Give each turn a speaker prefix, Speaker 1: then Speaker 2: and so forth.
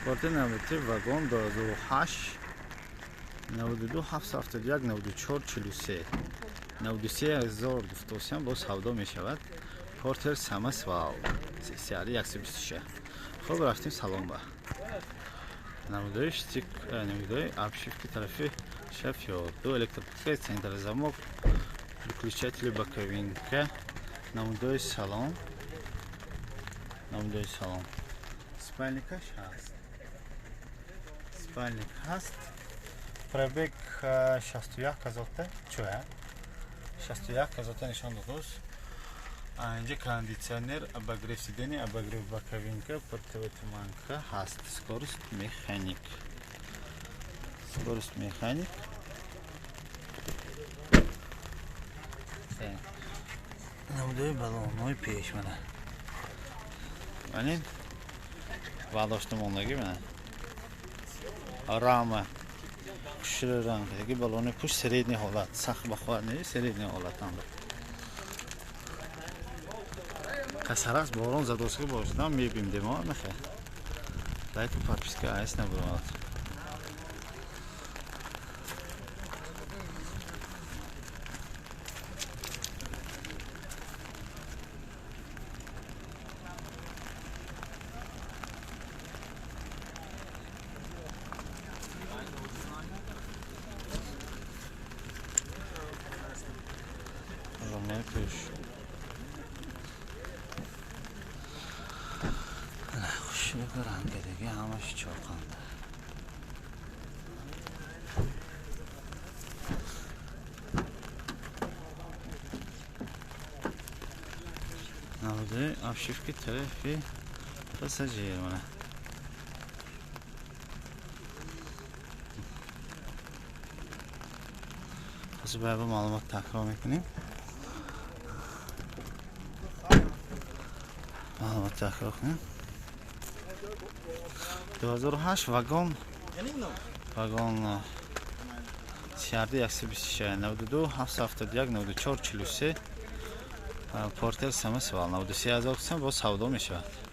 Speaker 1: پورتر 93 واگن 2008 92 771 94 43 93000 گفتم با سودا می شود. پورتر سامسوال سیاری 126. خب رفتیم سالن با 92 обшивки طرفی شفیو دو الکتریک центр замок выключатели боковинка 92 салон спальник هست пробег 61 казота чуя 61 казота нишон додуст اینجا кондиционер обогрев сидений обогрев боковинка противотуманка هست скорость механик نموده балонной пеш mana Анин валоштым ондagi mana рама кушир рангдagi балони пуш средний ҳолат сахт бахвар не средний ҳолат там касарас борон задоски бошдам мебим демо нахе лайк подписка айс набурад خوشلوک رنگ دیگه همش چاقنده نبوده обшивки طرفی پاساژیر مونه خواست باید معلومات تکرار میکنیم 2008 واگن سیارده 126 92 771 94 43 پورتر سامسوال 93000 با سودا می شود